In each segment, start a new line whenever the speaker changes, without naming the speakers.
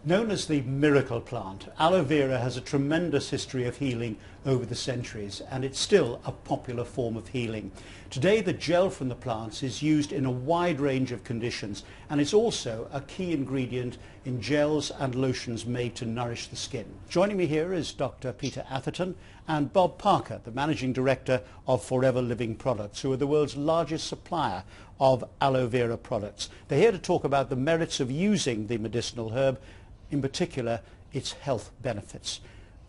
Known as the miracle plant, aloe vera has a tremendous history of healing over the centuries, and it's still a popular form of healing. Today the gel from the plants is used in a wide range of conditions, and it's also a key ingredient in gels and lotions made to nourish the skin. Joining me here is Dr. Peter Atherton and Bob Parker, the Managing Director of Forever Living Products, who are the world's largest supplier of aloe vera products. They're here to talk about the merits of using the medicinal herb, in particular its health benefits.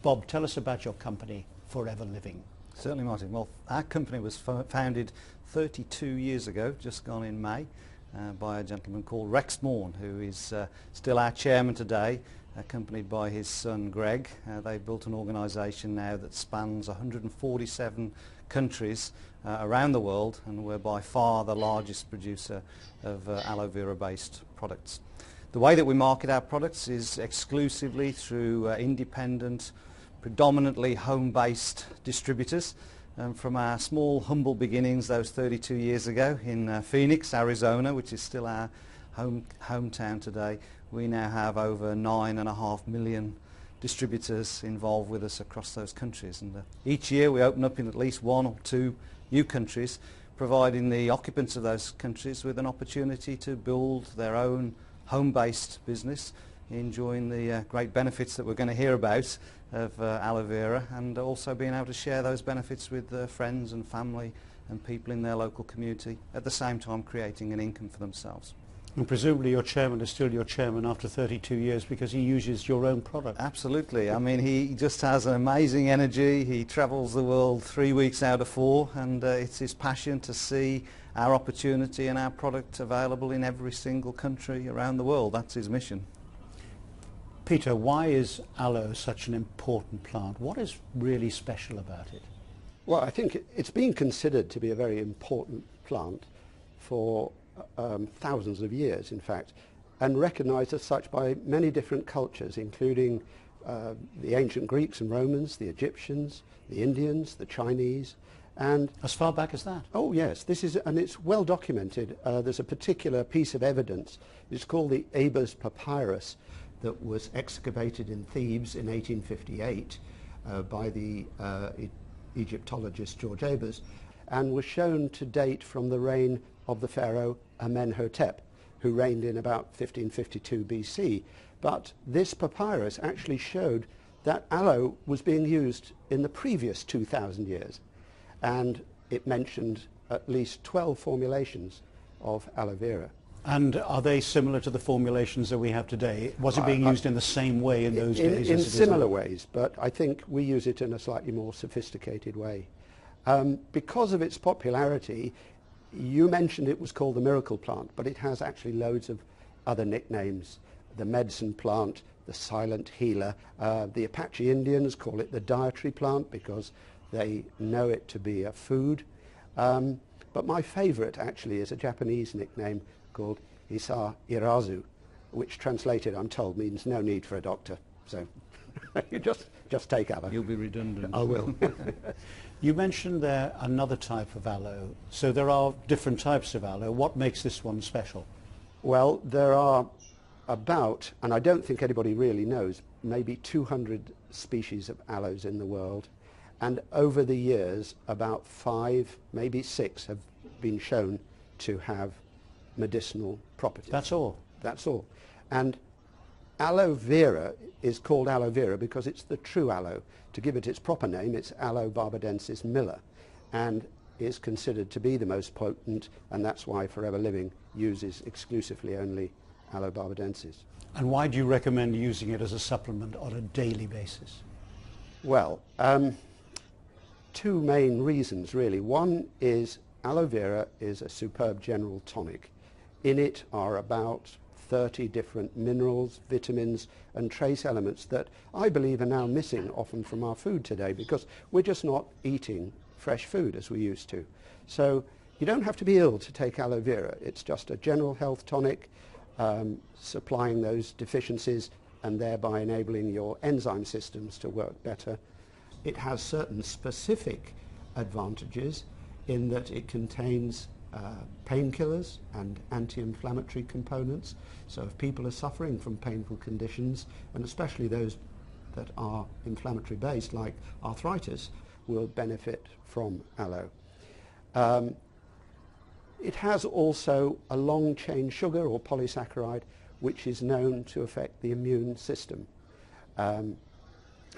Bob, tell us about your company, Forever Living.
Certainly, Martin. Well, our company was founded 32 years ago, just gone in May, by a gentleman called Rex Morn, who is still our chairman today, accompanied by his son Greg. They've built an organisation now that spans 147 countries around the world, and we're by far the largest producer of aloe vera based products. The way that we market our products is exclusively through independent, predominantly home-based distributors. From our small, humble beginnings those 32 years ago in Phoenix, Arizona, which is still our hometown today, we now have over 9.5 million distributors involved with us across those countries. And each year we open up in at least one or two new countries, providing the occupants of those countries with an opportunity to build their own home-based business, enjoying the great benefits that we're going to hear about of aloe vera, and also being able to share those benefits with friends and family and people in their local community, at the same time creating an income for themselves.
And presumably your chairman is still your chairman after 32 years because he uses your own product.
Absolutely. I mean, he just has an amazing energy. He travels the world 3 weeks out of 4, and it's his passion to see our opportunity and our product available in every single country around the world. That's his mission.
Peter, why is aloe such an important plant? What is really special about it?
Well, I think it's been considered to be a very important plant for thousands of years, in fact, and recognized as such by many different cultures, including the ancient Greeks and Romans, the Egyptians, the Indians, the Chinese. And
as far back as that?
Oh yes, and it's well documented. There's a particular piece of evidence. It's called the Ebers Papyrus, that was excavated in Thebes in 1858 by the Egyptologist George Ebers, and was shown to date from the reign of the pharaoh Amenhotep, who reigned in about 1552 BC. But this papyrus actually showed that aloe was being used in the previous 2,000 years, and it mentioned at least 12 formulations of aloe vera.
And are they similar to the formulations that we have today? Was it being used in the same way in those days?
In similar ways, but I think we use it in a slightly more sophisticated way. Because of its popularity, you mentioned it was called the miracle plant, but it has actually loads of other nicknames. The medicine plant, the silent healer. The Apache Indians call it the dietary plant because they know it to be a food. But my favorite actually is a Japanese nickname called Isa Irazu, which translated, I'm told, means no need for a doctor. So you just take aloe.
You'll be redundant.
I will.
You mentioned there another type of aloe. So there are different types of aloe. What makes this one special?
Well, there are about, and I don't think anybody really knows, maybe 200 species of aloes in the world. And over the years, about 5, maybe 6 have been shown to have medicinal properties.
That's all?
That's all. And aloe vera is called aloe vera because it's the true aloe. To give it its proper name, it's Aloe barbadensis Miller, and is considered to be the most potent, and that's why Forever Living uses exclusively only Aloe barbadensis.
And why do you recommend using it as a supplement on a daily basis?
Well, 2 main reasons really. One is aloe vera is a superb general tonic. In it are about 30 different minerals, vitamins and trace elements that I believe are now missing often from our food today because we're just not eating fresh food as we used to. So you don't have to be ill to take aloe vera. It's just a general health tonic, supplying those deficiencies and thereby enabling your enzyme systems to work better. It has certain specific advantages in that it contains painkillers and anti-inflammatory components. So if people are suffering from painful conditions, and especially those that are inflammatory based like arthritis, will benefit from aloe. It has also a long chain sugar or polysaccharide which is known to affect the immune system.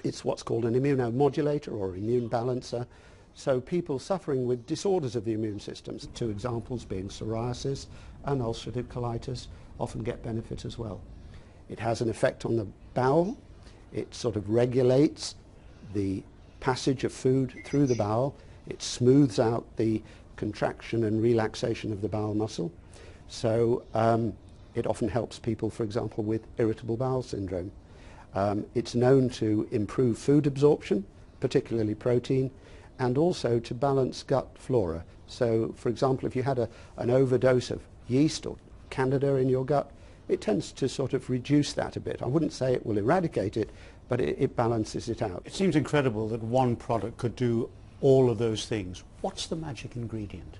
It's what's called an immunomodulator or immune balancer. So people suffering with disorders of the immune system, two examples being psoriasis and ulcerative colitis, often get benefit as well. It has an effect on the bowel. It sort of regulates the passage of food through the bowel. It smooths out the contraction and relaxation of the bowel muscle. So it often helps people, for example, with irritable bowel syndrome. It's known to improve food absorption, particularly protein, and also to balance gut flora. So, for example, if you had an overdose of yeast or candida in your gut, it tends to sort of reduce that a bit. I wouldn't say it will eradicate it, but it balances it out.
It seems incredible that one product could do all of those things. What's the magic ingredient?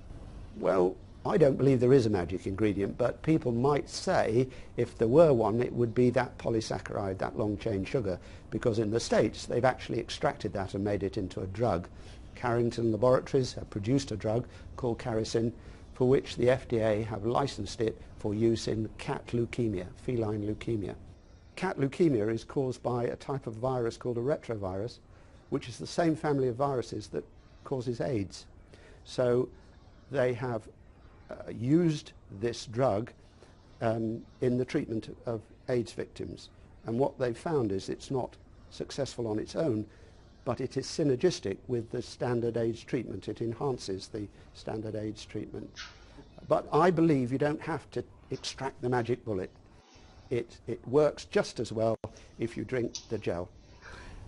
Well, I don't believe there is a magic ingredient, but people might say if there were one, it would be that polysaccharide, that long-chain sugar, because in the States they've actually extracted that and made it into a drug. Carrington Laboratories have produced a drug called Caricin, for which the FDA have licensed it for use in cat leukemia, feline leukemia. Cat leukemia is caused by a type of virus called a retrovirus, which is the same family of viruses that causes AIDS. So they have used this drug in the treatment of AIDS victims. And what they've found is it's not successful on its own, but it is synergistic with the standard AIDS treatment. It enhances the standard AIDS treatment. But I believe you don't have to extract the magic bullet. It works just as well if you drink the gel.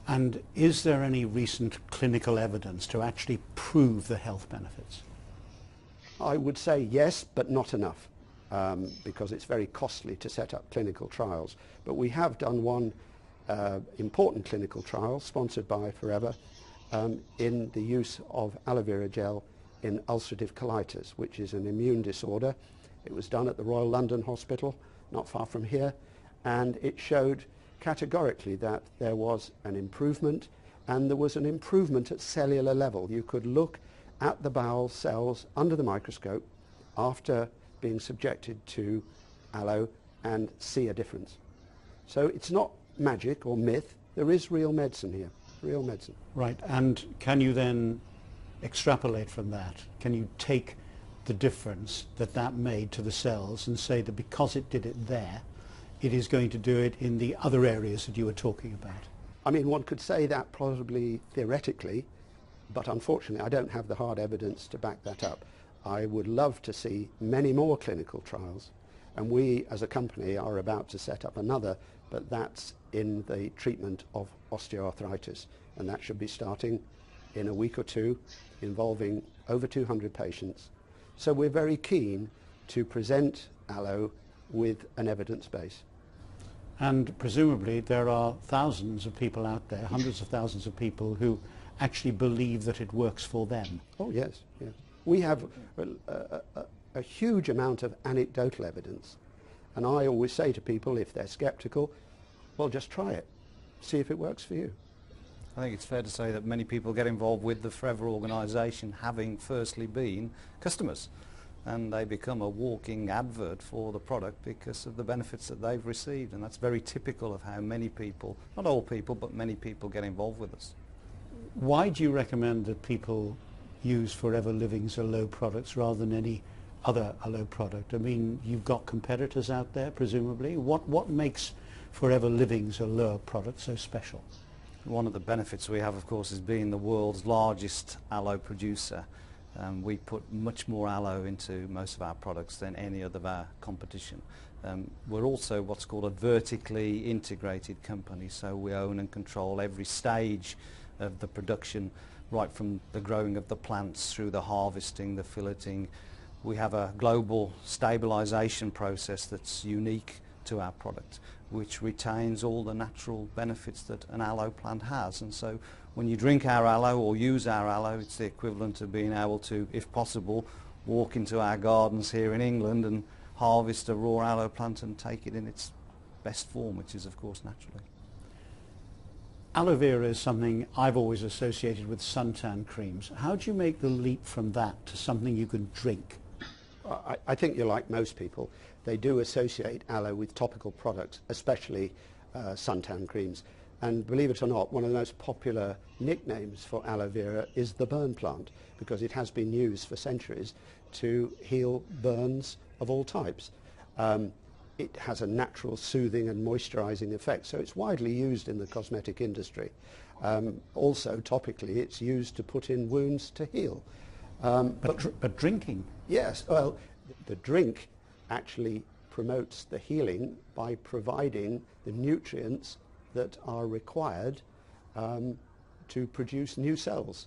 And is there any recent clinical evidence to actually prove the health benefits?
I would say yes, but not enough, because it's very costly to set up clinical trials. But we have done one important clinical trial, sponsored by Forever, in the use of aloe vera gel in ulcerative colitis, which is an immune disorder. It was done at the Royal London Hospital, not far from here, and it showed categorically that there was an improvement, and there was an improvement at cellular level. You could look at the bowel cells under the microscope after being subjected to aloe and see a difference. So it's not magic or myth. There is real medicine here, real medicine.
Right, and can you then extrapolate from that? Can you take the difference that made to the cells and say that because it did it there, it is going to do it in the other areas that you were talking about?
I mean, one could say that probably theoretically, but unfortunately I don't have the hard evidence to back that up. I would love to see many more clinical trials, and we as a company are about to set up another, but that's in the treatment of osteoarthritis, and that should be starting in a week or two, involving over 200 patients. So we're very keen to present aloe with an evidence base.
And presumably there are thousands of people out there, hundreds of thousands of people who actually believe that it works for them.
Oh yes, yes. We have a huge amount of anecdotal evidence, and I always say to people, if they're skeptical, well, just try it, see if it works for you.
I think it's fair to say that many people get involved with the Forever organisation having firstly been customers, and they become a walking advert for the product because of the benefits that they've received, and that's very typical of how many people, not all people, but many people get involved with us.
Why do you recommend that people use Forever Living's aloe products rather than any other aloe product? I mean, you've got competitors out there, presumably. What makes Forever Living's aloe product so special?
One of the benefits we have, of course, is being the world's largest aloe producer. We put much more aloe into most of our products than any other of our competition. We're also what's called a vertically integrated company, so we own and control every stage of the production, right from the growing of the plants through the harvesting, the filleting. We have a global stabilization process that's unique to our product, which retains all the natural benefits that an aloe plant has. And so when you drink our aloe or use our aloe, it's the equivalent of being able to, if possible, walk into our gardens here in England and harvest a raw aloe plant and take it in its best form, which is of course naturally.
Aloe vera is something I've always associated with suntan creams. How do you make the leap from that to something you can drink?
I think you're like most people. They do associate aloe with topical products, especially suntan creams. And believe it or not, one of the most popular nicknames for aloe vera is the burn plant, because it has been used for centuries to heal burns of all types. It has a natural soothing and moisturizing effect, so it's widely used in the cosmetic industry. Also, topically, it's used to put in wounds to heal.
But drinking?
Yes, well, the drink actually promotes the healing by providing the nutrients that are required to produce new cells.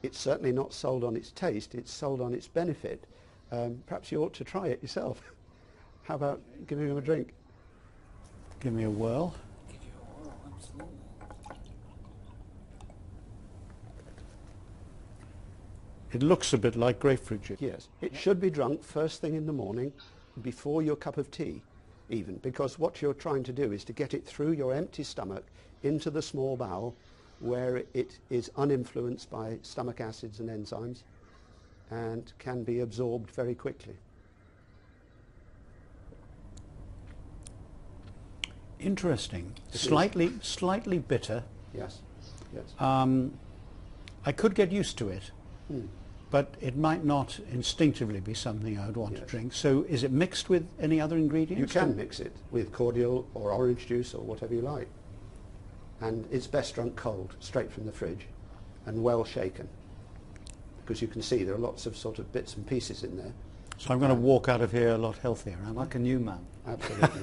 It's certainly not sold on its taste, it's sold on its benefit. Perhaps you ought to try it yourself. How about giving him a drink?
Give me a whirl.
Give you a whirl, absolutely.
It looks a bit like grapefruit juice.
Yes, it should be drunk first thing in the morning, before your cup of tea even, because what you're trying to do is to get it through your empty stomach into the small bowel, where it is uninfluenced by stomach acids and enzymes and can be absorbed very quickly.
Interesting. Slightly bitter.
Yes, yes.
I could get used to it, but it might not instinctively be something I would want to drink. So is it mixed with any other ingredients?
You can mix it with cordial or orange juice or whatever you like. And it's best drunk cold, straight from the fridge, and well shaken. Because you can see there are lots of sort of bits and pieces in there.
So I'm going to walk out of here a lot healthier, am I?
Like a new man.
Absolutely.